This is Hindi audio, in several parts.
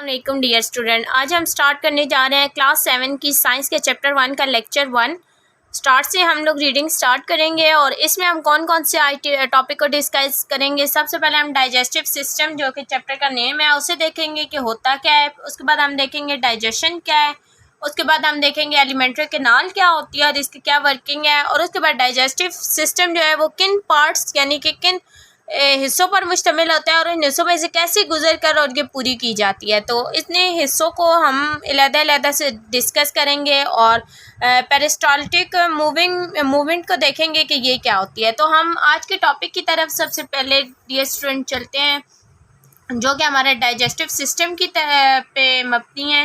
वालेकुम डियर स्टूडेंट, आज हम स्टार्ट करने जा रहे हैं क्लास 7 की साइंस के चैप्टर 1 का लेक्चर 1। स्टार्ट से हम लोग रीडिंग स्टार्ट करेंगे और इसमें हम कौन कौन से टॉपिक को डिस्कस करेंगे। सबसे पहले हम डाइजेस्टिव सिस्टम, जो कि चैप्टर का नेम है, उसे देखेंगे कि होता क्या है। उसके बाद हम देखेंगे डाइजेशन क्या है। उसके बाद हम देखेंगे एलिमेंट्री कैनाल क्या होती है और इसकी क्या वर्किंग है। और उसके बाद डाइजेस्टिव सिस्टम जो है वो किन पार्ट्स यानी कि किन हिस्सों पर मुश्तमिल होता है और इन हिस्सों में से कैसे गुजर कर और ये पूरी की जाती है। तो इतने हिस्सों को हम अलग-अलग से डिस्कस करेंगे और पेरिस्टाल्टिक मूवमेंट को देखेंगे कि ये क्या होती है। तो हम आज के टॉपिक की तरफ सबसे पहले डियर स्टूडेंट चलते हैं, जो कि हमारे डाइजेस्टिव सिस्टम की पे मबनी है।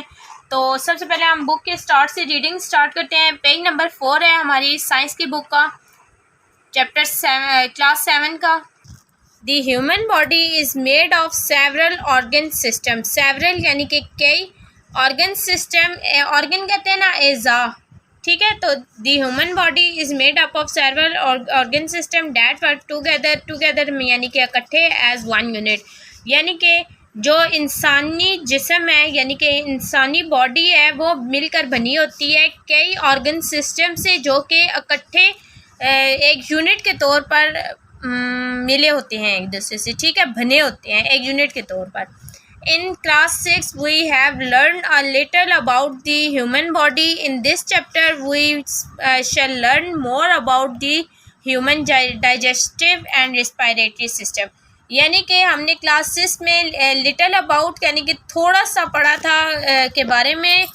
तो सबसे पहले हम बुक के स्टार्ट से रीडिंग स्टार्ट करते हैं। पेज नंबर 4 है हमारी साइंस की बुक का, चैप्टर 7 क्लास 7 का। The human body is made of several organ systems। several यानी कि कई organ system, organ कहते हैं ना एज़ा, ठीक है। तो the human body is made up of several organ system that work together यानी कि इकट्ठे as one unit। यानी कि जो इंसानी जिस्म है यानी कि इंसानी बॉडी है वो मिलकर बनी होती है कई ऑर्गन सिस्टम से, जो कि इकट्ठे एक यूनिट के तौर पर मिले होते हैं एक दूसरे से, ठीक है, बने होते हैं एक यूनिट के तौर पर। In class 6 we have learn a little about the human body. In this chapter we shall learn more about the human digestive and respiratory system. यानी कि हमने क्लास 6 में लिटल अबाउट यानी कि थोड़ा सा पढ़ा था के बारे में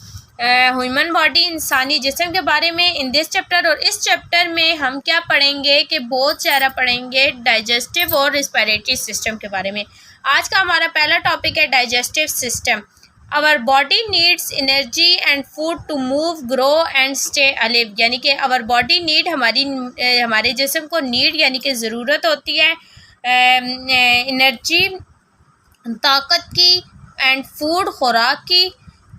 ह्यूमन बॉडी, इंसानी जिस्म के बारे में। इन दिस चैप्टर, और इस चैप्टर में हम क्या पढ़ेंगे कि बहुत सारा पढ़ेंगे डाइजेस्टिव और रेस्पिरेटरी सिस्टम के बारे में। आज का हमारा पहला टॉपिक है digestive system. Our body needs energy and food to move, grow and stay alive. यानी कि आवर बॉडी नीड, हमारे जिस्म को नीड यानी कि ज़रूरत होती है एनर्जी ताकत की, एंड फूड खुराक की,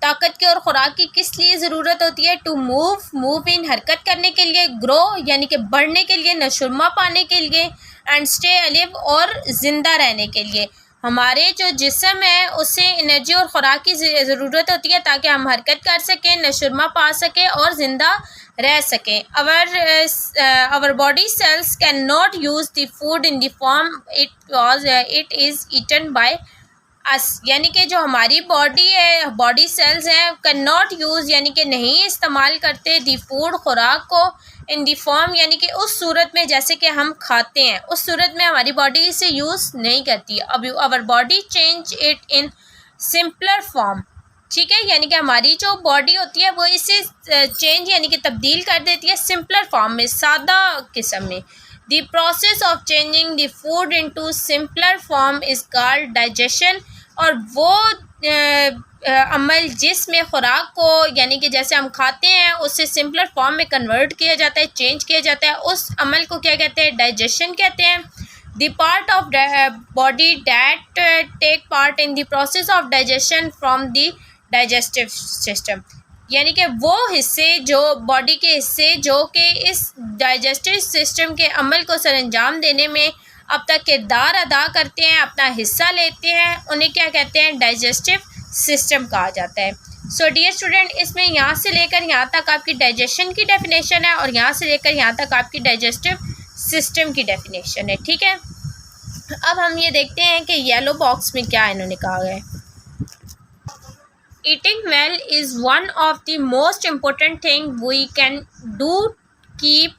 ताकत की और खुराक की किस लिए ज़रूरत होती है। टू मूव इन हरकत करने के लिए, ग्रो यानी कि बढ़ने के लिए, नशुरमा पाने के लिए, एंड स्टे अलिव और ज़िंदा रहने के लिए। हमारे जो जिस्म है उससे एनर्जी और खुराक की ज़रूरत होती है ताकि हम हरकत कर सकें, नशुरमा पा सकें और ज़िंदा रह सकें। Our body cells can not use the food in the form it is eaten by us. यानी कि जो हमारी बॉडी है, बॉडी सेल्स हैं, कैन नॉट यूज़ यानी कि नहीं इस्तेमाल करते दी फूड खुराक को इन दी फॉर्म यानी कि उस सूरत में जैसे कि हम खाते हैं, उस सूरत में हमारी बॉडी इसे यूज़ नहीं करती। अब our body change it in simpler form, ठीक है। यानी कि हमारी जो बॉडी होती है वो इसे चेंज यानी कि तब्दील कर देती है सिंपलर फॉर्म में, सादा किस्म में। The process of changing the food into simpler form is called digestion. और वो अमल जिसमें ख़ुराक को यानी कि जैसे हम खाते हैं उससे सिंपलर फॉर्म में कन्वर्ट किया जाता है, चेंज किया जाता है, उस अमल को क्या कहते हैं, डाइजेशन कहते हैं। The part of body that take part in the process of digestion from the digestive system. यानी कि वो हिस्से, जो बॉडी के हिस्से जो कि इस डाइजेस्टिव सिस्टम के अमल को सरअंजाम देने में अब तक किरदार अदा करते हैं, अपना हिस्सा लेते हैं, उन्हें क्या कहते हैं, डाइजेस्टिव सिस्टम कहा जाता है। सो डियर स्टूडेंट, इसमें यहाँ से लेकर यहाँ तक आपकी डाइजेशन की डेफिनेशन है और यहाँ से लेकर यहाँ तक आपकी डाइजेस्टिव सिस्टम की डेफिनेशन है, ठीक है। अब हम ये देखते हैं कि येलो बॉक्स में क्या इन्होंने कहा है। Eating well is one of the most important thing we can do keep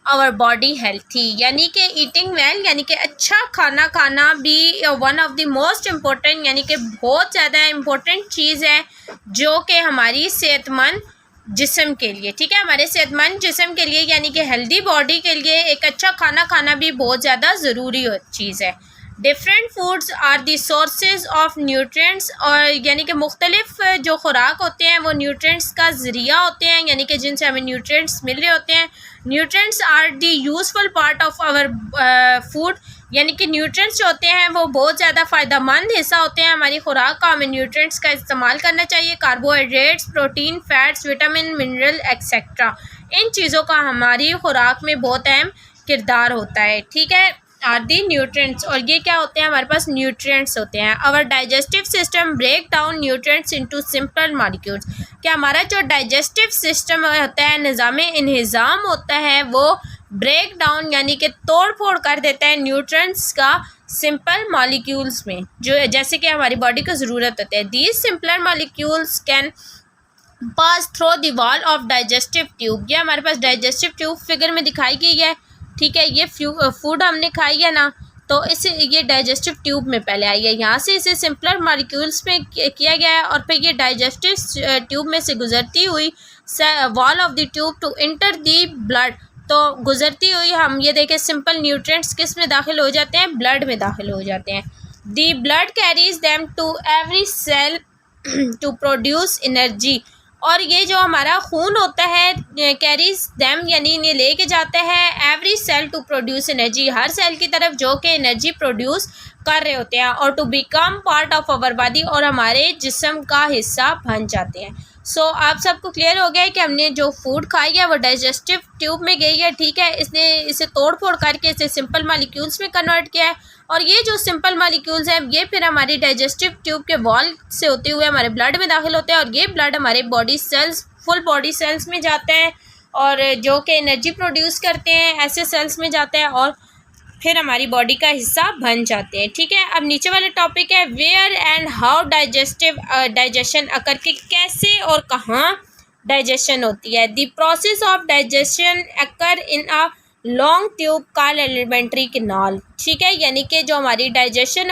our body healthy. यानी कि ईटिंग वेल यानी कि अच्छा खाना खाना भी one of the most important यानी कि बहुत ज़्यादा इम्पोर्टेंट चीज़ है जो कि हमारी सेहतमंद जिस्म के लिए, ठीक है, हमारे सेहतमंद जिस्म के लिए यानी कि हेल्दी बॉडी के लिए एक अच्छा खाना खाना भी बहुत ज़्यादा ज़रूरी चीज़ है। Different foods are the sources of nutrients. और यानी कि मुख्तलिफ जो खुराक होते हैं वो न्यूट्रिएंट्स का ज़रिया होते हैं, यानी कि जिनसे हमें न्यूट्रिएंट्स मिल रहे होते हैं। Nutrients are the useful part of our food. यानी कि न्यूट्रिएंट्स जो होते हैं वो बहुत ज़्यादा फ़ायदेमंद हिस्सा होते हैं हमारी खुराक का, हमें न्यूट्रिएंट्स का इस्तेमाल करना चाहिए। Carbohydrates, protein, fats, vitamin, mineral etcetera, इन चीज़ों का हमारी खुराक में बहुत अहम किरदार होता है, ठीक है। आर दी न्यूट्रिएंट्स, और ये क्या होते हैं, हमारे पास न्यूट्रिएंट्स होते हैं। Our digestive system break down nutrients into simple molecules, कि हमारा जो डाइजेस्टिव सिस्टम होता है, निज़ामे इंहिज़ाम होता है, वो ब्रेक डाउन यानी कि तोड़ फोड़ कर देता है न्यूट्रिएंट्स का सिंपल मॉलिक्यूल्स में, जो जैसे कि हमारी बॉडी को ज़रूरत होती है। These simpler molecules can pass through the wall of digestive tube, ये हमारे पास डाइजेस्टिव ट्यूब फिगर में दिखाई गई है, ठीक है। ये फूड हमने खाई है ना, तो इसे ये डाइजेस्टिव ट्यूब में पहले आई है, यहाँ से इसे सिंपलर मॉलिक्यूल्स में किया गया है, और फिर ये डाइजेस्टिव ट्यूब में से गुजरती हुई wall of the tube to enter the blood, तो गुजरती हुई हम ये देखें सिंपल न्यूट्रिएंट्स किस में दाखिल हो जाते हैं, ब्लड में दाखिल हो जाते हैं। The blood carries them to every cell to produce energy, और ये जो हमारा खून होता है, कैरीज दैम यानी इन्हें लेके जाता है every cell to produce energy, हर सेल की तरफ जो कि एनर्जी प्रोड्यूस कर रहे होते हैं, और to become part of our body, और हमारे जिस्म का हिस्सा बन जाते हैं। सो आप सबको क्लियर हो गया है कि हमने जो फूड खाई है वो डाइजेस्टिव ट्यूब में गई है, ठीक है। इसने इसे तोड़ फोड़ करके इसे सिंपल मॉलिक्यूल्स में कन्वर्ट किया है, और ये जो सिंपल मॉलिक्यूल्स हैं ये फिर हमारी डाइजेस्टिव ट्यूब के वॉल से होते हुए हमारे ब्लड में दाखिल होते हैं, और ये ब्लड हमारे body cells, full body cells में जाते हैं, और जो कि एनर्जी प्रोड्यूस करते हैं ऐसे सेल्स में जाते हैं, और फिर हमारी बॉडी का हिस्सा बन जाते हैं, ठीक है। अब नीचे वाला टॉपिक है वेयर एंड हाउ डाइजेशन अकर, के कैसे और कहाँ डाइजेशन होती है। The process of digestion occur in a long tube called alimentary canal, ठीक है। यानी कि जो हमारी डाइजेशन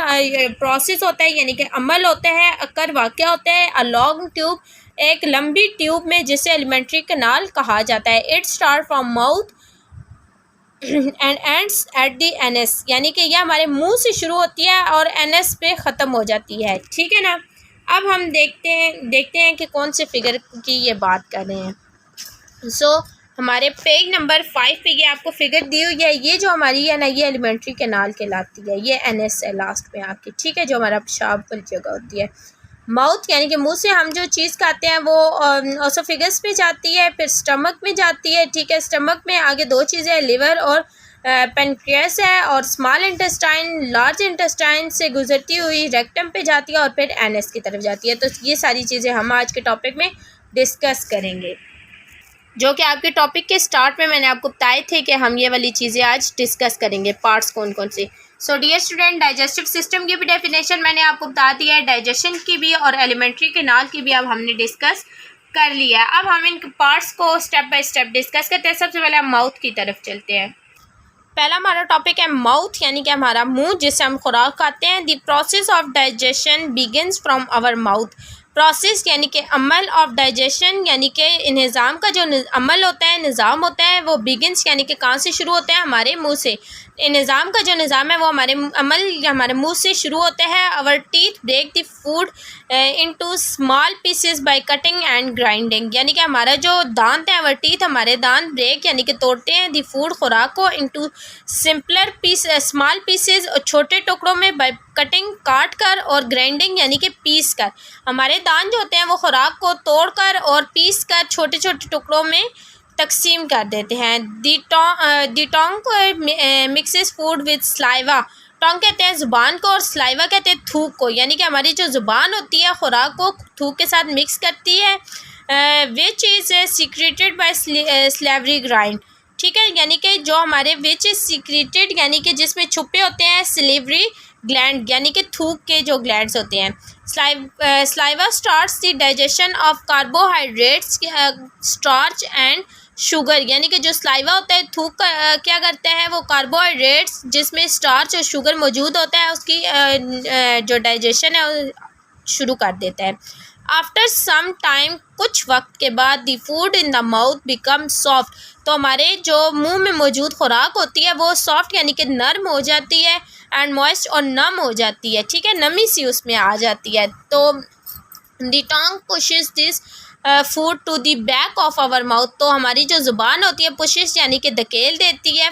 प्रोसेस होता है, यानी कि अमल होता है, अकर वाक़या होता है अ लॉन्ग ट्यूब, एक लंबी ट्यूब में, जिसे एलिमेंट्री कैनाल कहा जाता है। It start from mouth and ends at the NS, यानी कि यह हमारे मुंह से शुरू होती है और एनएस पे ख़त्म हो जाती है, ठीक है ना। अब हम देखते हैं कि कौन से फिगर की ये बात कर रहे हैं। सो हमारे पेज नंबर 5 पे ये आपको फिगर दी हुई है, ये जो हमारी है ना, ये एलिमेंट्री कैनाल कहलाती है, ये एनएस है लास्ट में आके, ठीक है, जो हमारा पेशाब वाली जगह होती है। माउथ यानी कि मुंह से हम जो चीज़ खाते हैं वो ओसोफेगस में जाती है, फिर स्टमक में जाती है, ठीक है। स्टमक में आगे दो चीज़ें, लिवर और पेनक्रियास है, और स्मॉल इंटेस्टाइन लार्ज इंटेस्टाइन से गुजरती हुई रेक्टम पे जाती है, और फिर एनएस की तरफ जाती है। तो ये सारी चीज़ें हम आज के टॉपिक में डिस्कस करेंगे, जो कि आपके टॉपिक के स्टार्ट में मैंने आपको बताए थे कि हम ये वाली चीज़ें आज डिस्कस करेंगे, पार्ट्स कौन कौन से। So dear student, digestive system की भी डेफिनेशन मैंने आपको बता दिया है, डाइजेशन की भी और एलिमेंट्री कैनाल की भी अब हमने डिस्कस कर लिया है। अब हम इन पार्ट्स को स्टेप बाय स्टेप डिस्कस करते हैं। सबसे पहले हम माउथ की तरफ चलते हैं। पहला हमारा टॉपिक है माउथ, यानी कि हमारा मुंह, जिससे हम खुराक खाते हैं। The process of digestion begins from our mouth, process यानी कि अमल ऑफ डाइजेशन, यानी कि निज़ाम का जो अमल होता है, निज़ाम होता है, वो बिगिनस यानी कि कहाँ से शुरू होता है, हमारे मुंह से। निज़ाम का जो निज़ाम है वो हमारे अमल हमारे मुंह से शुरू होता है। Our teeth break the food into small pieces by cutting and grinding, यानी कि हमारा जो दांत है, आवर टीथ, हमारे दांत ब्रेक यानी कि तोड़ते हैं द फूड, खुराक को, into simpler piece small pieces, छोटे टुकड़ों में, बाय कटिंग काट कर, और ग्राइंडिंग यानी कि पीस कर। हमारे दांत जो होते हैं वो खुराक को तोड़ कर और पीस कर छोटे छोटे टुकड़ों में तकसीम कर देते हैं। दी Tong mixes food with saliva, Tong कहते हैं ज़ुबान को, और स्लाइवा कहते हैं थूक को, यानी कि हमारी जो ज़ुबान होती है खुराक को थूक के साथ मिक्स करती है। Which is secreted by slavery grind, ठीक है, यानी कि जो हमारे विच इज़ सीक्रेटेड यानी कि जिसमें छुपे होते हैं सिलेवरी ग्लैंड, यानी कि थूक के जो ग्लैंड्स होते हैं। Saliva starts the digestion of carbohydrates, starch and sugar, यानी कि जो स्लाइवा होता है, थूक क्या करता है, वो कार्बोहाइड्रेट्स जिसमें स्टार्च और शुगर मौजूद होता है उसकी जो डाइजेशन है शुरू कर देता है। आफ्टर सम टाइम, कुछ वक्त के बाद, the food in the mouth become soft, तो हमारे जो मुंह में मौजूद खुराक होती है वो सॉफ्ट यानी कि नरम हो जाती है, एंड मॉइस्ट और नम हो जाती है, ठीक है, नमी सी उसमें आ जाती है। तो the tongue pushes this food to the back of our mouth, तो हमारी जो ज़ुबान होती है पुशेस यानी कि धकेल देती है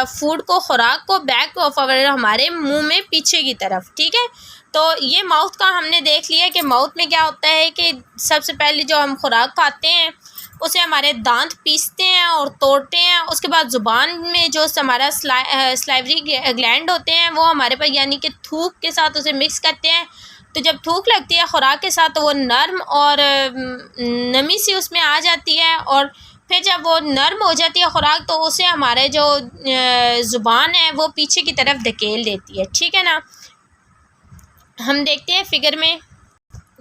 फूड को, खुराक को, बैक ऑफ आवर, हमारे मुंह में पीछे की तरफ, ठीक है। तो ये माउथ का हमने देख लिया कि माउथ में क्या होता है कि सबसे पहले जो हम खुराक खाते हैं उसे हमारे दांत पीसते हैं और तोड़ते हैं। उसके बाद ज़ुबान में जो हमारा स्लाइवरी ग्लैंड होते हैं वो हमारे पास यानी कि थूक के साथ उसे मिक्स करते हैं। तो जब थूक लगती है खुराक के साथ तो वो नर्म और नमी सी उसमें आ जाती है, और फिर जब वो नर्म हो जाती है खुराक तो उसे हमारे जो ज़ुबान है वो पीछे की तरफ धकेल देती है। ठीक है ना। हम देखते हैं फिगर में,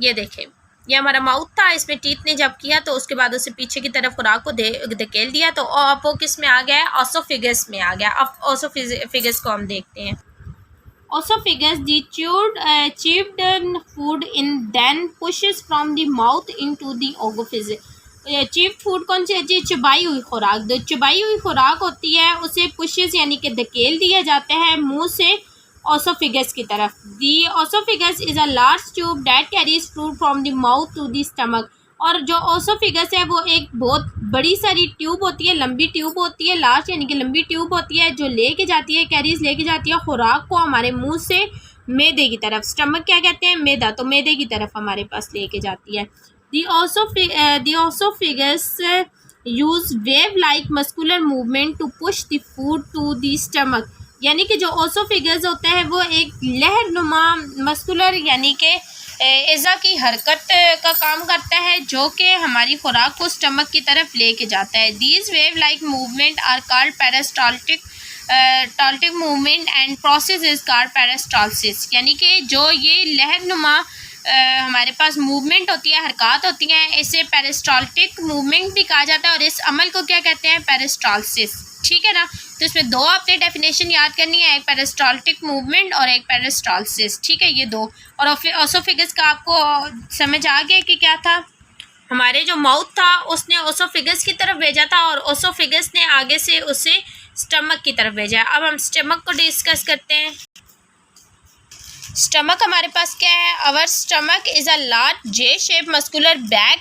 ये देखें, ये हमारा माउथ था, इसमें टीथ ने जब किया तो उसके बाद उसे पीछे की तरफ खुराक को धकेल दिया, तो अब वो किस में आ गया है, ओसोफिगस में आ गया। अब ओसोफिगस को हम देखते हैं। Esophagus, the chewed food in then pushes from the mouth into the oesophagus. Chipped food कौन सी है? चबाई हुई खुराक। जो चबाई हुई खुराक होती है उसे पुशेस यानी कि धकेल दिया जाता है मुंह से ओसोफिगस की तरफ। The oesophagus is a large tube that carries food from the mouth to the stomach. और जो ओसोफिगस है वो एक बहुत बड़ी सारी ट्यूब होती है, लंबी ट्यूब होती है, लार्ज यानी कि लंबी ट्यूब होती है, जो लेके जाती है, कैरीज लेके जाती है खुराक को हमारे मुंह से मैदे की तरफ। स्टमक क्या कहते हैं? मैदा। तो मैदे की तरफ हमारे पास लेके जाती है। The oesophagus use wave like muscular movement to push the food to the stomach. यानी कि जो ओसोफिगस होता है वो एक लहरनुमा मस्कुलर यानी कि एज़ा की हरकत का काम करता है जो कि हमारी खुराक को स्टमक की तरफ लेके जाता है। These wave like movement are called peristaltic movement and process is called peristalsis. यानी कि जो ये लहरनुमा हमारे पास मूवमेंट होती है, हरकत होती हैं, इसे पेरिस्टाल्टिक मूवमेंट भी कहा जाता है, और इस अमल को क्या कहते हैं? पेरिस्टालसिस। ठीक है ना। तो इसमें दो आपने डेफिनेशन याद करनी है, एक पेरिस्टाल्टिक मूवमेंट और एक पेरिस्टालसिस। ठीक है, ये दो। और ओसोफिगस का आपको समझ आ गया कि क्या था? हमारे जो माउथ था उसने ओसोफिगस की तरफ भेजा था और ओसोफिगस ने आगे से उसे स्टमक की तरफ भेजा। अब हम स्टमक को डिस्कस करते हैं। स्टमक हमारे पास क्या है? अवर stomach is a large J shape muscular bag.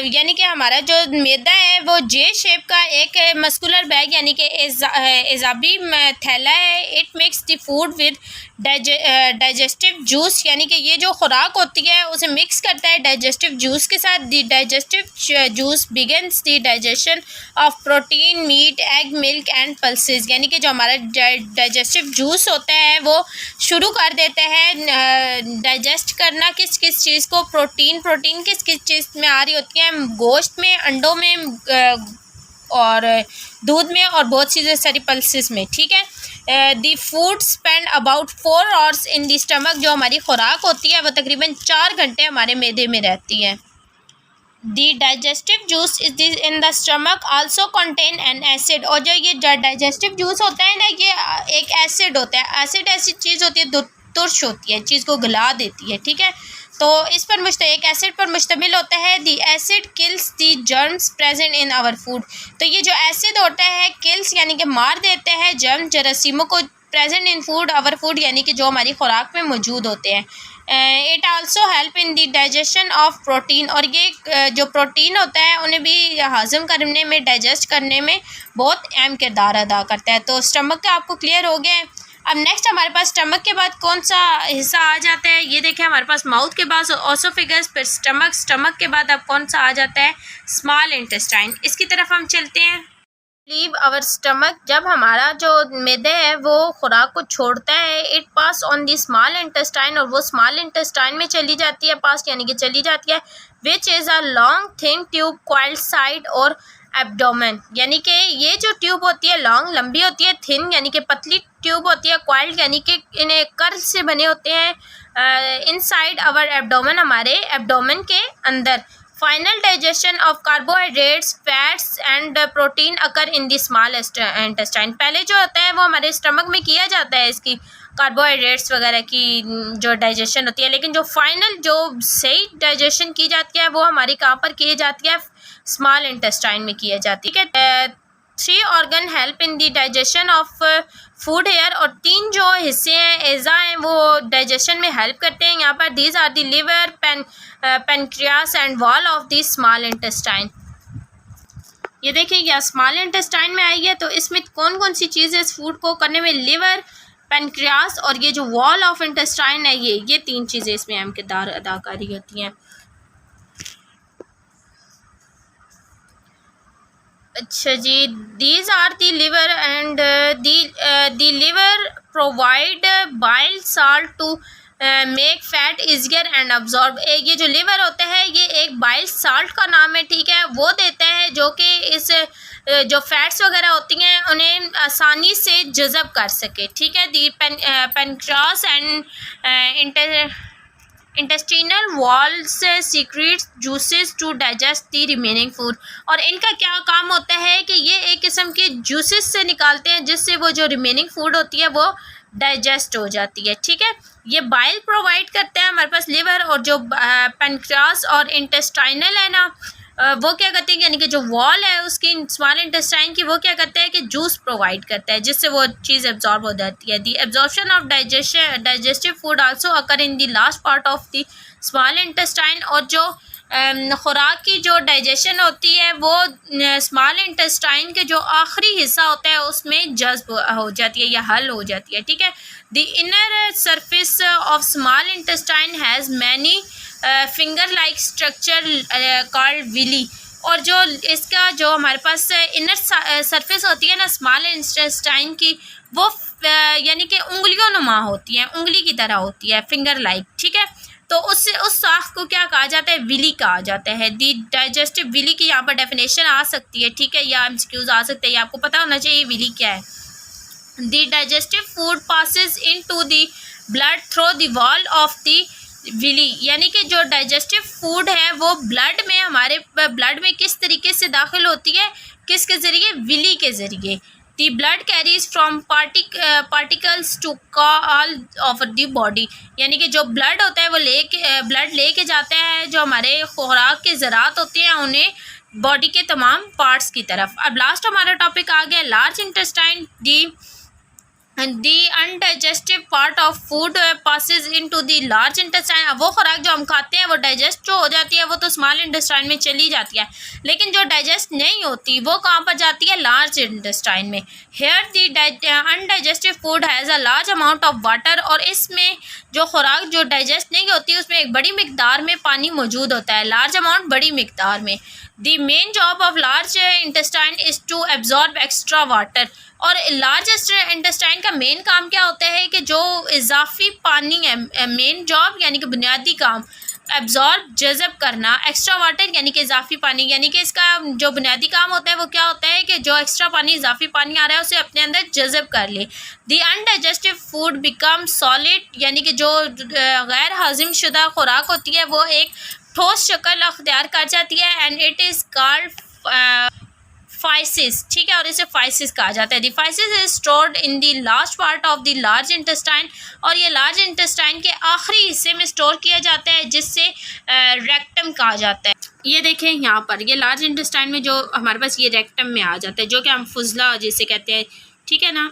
यानी कि हमारा जो मैदा है वो जे शेप का एक मस्कुलर बैग यानी कि एजाबी थैला है। It mix the food with digestive juice. यानी कि ये जो खुराक होती है उसे मिक्स करता है डाइजेस्टिव जूस के साथ। The digestive juice begins the digestion of protein, meat, egg, milk and pulses. यानी कि जो हमारा डाइजेस्टिव जूस होता है वो शुरू कर देता है डाइजेस्ट करना किस किस चीज़ को। प्रोटीन किस किस चीज़ में आ रही होती है? गोश्त में, अंडों में और दूध में, और बहुत सी सारी पल्सेस में। ठीक है। दी food spend about 4 hours in the stomach. जो हमारी खुराक होती है वो तकरीबन 4 घंटे हमारे मैदे में रहती है। The digestive juice is in the stomach also contain an acid. और जो ये डाइजेस्टिव जूस होता है ना, ये एक एसिड होता है। एसिड ऐसी चीज़ होती है, तुर्श होती है, चीज़ को गला देती है। ठीक है। तो इस पर एक एसिड पर मुश्तमिल होता है। The acid kills the germs present in our food. तो ये जो एसिड होता है किल्स यानी कि मार देते हैं जर्म, जरासीमों को, present in food, our food यानी कि जो हमारी खुराक में मौजूद होते हैं। It also help in the digestion of protein. और ये जो प्रोटीन होता है उन्हें भी हज़म करने में, डाइजेस्ट करने में बहुत अहम किरदार अदा करता है। तो स्टमक का आपको क्लियर हो गया है। अब नेक्स्ट हमारे पास स्टमक के बाद कौन सा हिस्सा आ जाता है? ये देखें, हमारे पास माउथ के बाद ओसोफिगस, फिर स्टमक के बाद अब कौन सा आ जाता है? Small intestine. इसकी तरफ हम चलते हैं। Leave our stomach. जब हमारा जो मैदा है वो खुराक को छोड़ता है, it pass on the small intestine, और वो स्मॉल इंटेस्टाइन में चली जाती है, पास यानी कि चली जाती है, which is a long thin tube coiled side और एब्डोमेन। यानी कि ये जो ट्यूब होती है लॉन्ग, लंबी होती है, थिन यानी कि पतली ट्यूब होती है, क्वाइल्ड यानी कि इन्हें कर्व से बने होते हैं। इनसाइड आवर एब्डोमेन, हमारे एब्डोमेन के अंदर। Final digestion of carbohydrates, fats and protein occur in the small intestine. पहले जो होता है वो हमारे स्टमक में किया जाता है, इसकी कार्बोहाइड्रेट्स वगैरह की जो डाइजेशन होती है, लेकिन जो फाइनल जो सही डाइजेशन की जाती है वो हमारी कहाँ पर की जाती है? स्मॉल इंटेस्टाइन में किया जाती है। 3 organ help in the digestion of food here. और 3 जो हिस्से हैं, एज़ा हैं, वो डाइजेशन में हेल्प करते हैं यहाँ पर। These are the liver, pancreas and wall of the small intestine. ये देखिए, यह स्मॉल इंटेस्टाइन में आई है, तो इसमें कौन कौन सी चीज़ें इस फूड को करने में? लिवर, पेनक्रियास और ये जो वॉल ऑफ इंटेस्टाइन है, ये 3 चीज़ें इसमें अहम किरदार अदा कर रही होती हैं। अच्छा जी, these are the liver and the liver provide bile salt to make fat easier and absorb. ये जो लिवर होता है ये एक बाइल साल्ट का नाम है, ठीक है, वो देता है जो कि इस जो फैट्स वगैरह होती हैं उन्हें आसानी से जज़ब कर सके, ठीक है। The pancreas and intestinal walls secrets juices to digest the remaining food. और इनका क्या काम होता है कि ये एक किस्म के जूसेस से निकालते हैं जिससे वो जो रिमेनिंग फूड होती है वो डाइजेस्ट हो जाती है, ठीक है। ये बाइल प्रोवाइड करते हैं हमारे पास लिवर, और जो पेनक्रियास और इंटेस्टाइनल है ना, वो क्या करते हैं, यानी कि जो वॉल है उसकी स्मॉल इंटेस्टाइन की, वो क्या करता है कि जूस प्रोवाइड करता है जिससे वो चीज़ एब्जॉर्ब हो जाती है। दी absorption of digestive food also occur in the last part of the small intestine. और जो खुराक की जो डाइजेशन होती है वो स्मॉल इंटेस्टाइन के जो आखिरी हिस्सा होता है उसमें जज्ब हो जाती है या हल हो जाती है, ठीक है। The inner surface of small intestine has many finger like structure called villi. और जो इसका जो हमारे पास इनर सरफेस होती है ना स्मॉल इंटेस्टाइन की, वो यानी कि उंगलियों नुमा होती है, उंगली की तरह होती है, फिंगर लाइक, ठीक है। तो उससे उस साख को क्या कहा जाता है, विली कहा जाता है। दी डाइजेस्टिव विली की यहाँ पर डेफिनेशन आ सकती है, ठीक है, या एमसीक्यूज आ सकते हैं, आपको पता होना चाहिए विली क्या है। The digestive food passes into the blood through the wall of the villi. यानी कि जो डाइजेस्टिव फूड है वो ब्लड में, हमारे ब्लड में किस तरीके से दाखिल होती है, किसके ज़रिए, विली के ज़रिए। The blood carries from particles to all of the body. यानी कि जो ब्लड होता है वो ब्लड लेके जाता है जो हमारे खुराक के ज़रात होते हैं उन्हें बॉडी के तमाम पार्ट्स की तरफ। अब लास्ट हमारा टॉपिक आ गया large intestine. The undigestive part of food passes into the large intestine. अब वो खुराक जो हम खाते हैं वो डाइजेस्ट जो हो जाती है वो तो स्मॉल इंटेस्टाइन में चली जाती है, लेकिन जो डाइजेस्ट नहीं होती वो कहाँ पर जाती है, लार्ज इंटेस्टाइन में। Here the undigestive food has a large amount of water. और इसमें जो खुराक जो डाइजेस्ट नहीं होती उसमें एक बड़ी मिकदार में पानी मौजूद होता है, लार्ज अमाउंट, बड़ी मिकदार में। The main job of large intestine is to absorb extra water. और लार्ज इंटेस्टाइन का मेन काम क्या होता है कि जो इजाफी पानी है, मेन जॉब यानी कि बुनियादी काम, एब्जॉर्ब जज़ब करना, एक्स्ट्रा वाटर यानी कि इजाफी पानी, यानी कि इसका जो बुनियादी काम होता है वो क्या होता है कि जो एक्स्ट्रा पानी, इजाफी पानी आ रहा है उसे अपने अंदर जज़ब कर ले। दी अनडाइजेस्टिव फूड बिकम सॉलिड। यानी कि जो गैर हाजिम शुदा खुराक होती है वो एक ठोस शक्ल अख्तियार कर जाती है, and it is called faeces, ठीक है, और इसे फाइसिस कहा जाता है। The faeces is stored in the last part of the large intestine. और ये लार्ज इंटेस्टाइन के आखिरी हिस्से में स्टोर किया जाता है जिससे रेक्टम कहा जाता है। ये देखें यहाँ पर, ये लार्ज इंटेस्टाइन में जो हमारे पास ये रेक्टम में आ जाता है जो कि हम फुजला जिसे कहते हैं, ठीक है ना।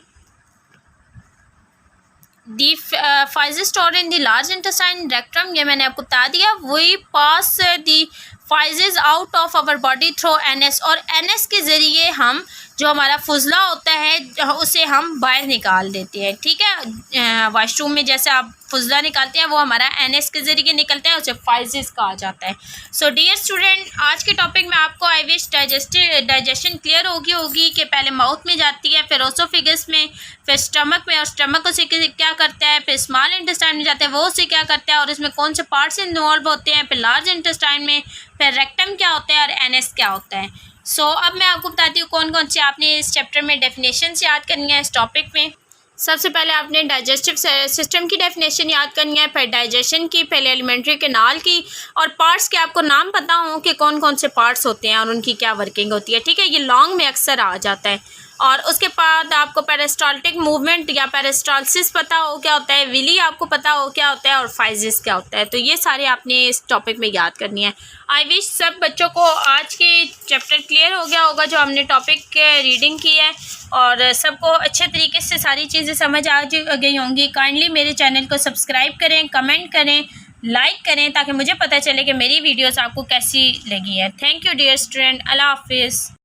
The faeces store in the large intestine rectum, ये मैंने आपको बता दिया। वही pass the faeces out of our body through anus. और एनएस के ज़रिए हम जो हमारा फुजला होता है उसे हम बाहर निकाल देते हैं, ठीक है। वाशरूम में जैसे आप फुजला निकालते हैं वो हमारा एनएस के ज़रिए निकलता है, उसे फाइजेज कहा जाता है। सो डियर स्टूडेंट, आज के टॉपिक में आपको आई विश डाइजेशन क्लियर होगी कि पहले माउथ में जाती है, फिर ओसोफिगस में, फिर स्टमक में, और स्टमक उसे क्या करता है, फिर स्मॉल इंटेस्टाइन में जाता है वो उसे क्या करता है और इसमें कौन से पार्ट्स इन्वॉल्व होते हैं, फिर लार्ज इंटेस्टाइन में, फिर रेक्टम क्या होता है और एनएस क्या होता है। सो अब मैं आपको बताती हूँ कौन कौन से आपने इस चैप्टर में डेफिनेशन याद करनी है। इस टॉपिक में सबसे पहले आपने डाइजेस्टिव सिस्टम की डेफिनेशन याद करनी है, फिर डाइजेशन की, पहले एलिमेंट्री कैनाल की, और पार्ट्स के आपको नाम पता हो कि कौन कौन से पार्ट्स होते हैं और उनकी क्या वर्किंग होती है, ठीक है। ये लॉन्ग में अक्सर आ जाता है। और उसके बाद आपको पेरिस्टाल्टिक मूवमेंट या पेरिस्टालसिस पता हो क्या होता है, विली आपको पता हो क्या होता है, और फाइजिस क्या होता है। तो ये सारे आपने इस टॉपिक में याद करनी है। आई विश सब बच्चों को आज के चैप्टर क्लियर हो गया होगा जो हमने टॉपिक रीडिंग की है, और सबको अच्छे तरीके से सारी चीज़ें समझ आ गई होंगी। काइंडली मेरे चैनल को सब्सक्राइब करें, कमेंट करें, लाइक करें ताकि मुझे पता चले कि मेरी वीडियोस आपको कैसी लगी है। थैंक यू डियर स्टूडेंट, अल्लाह हाफिज़।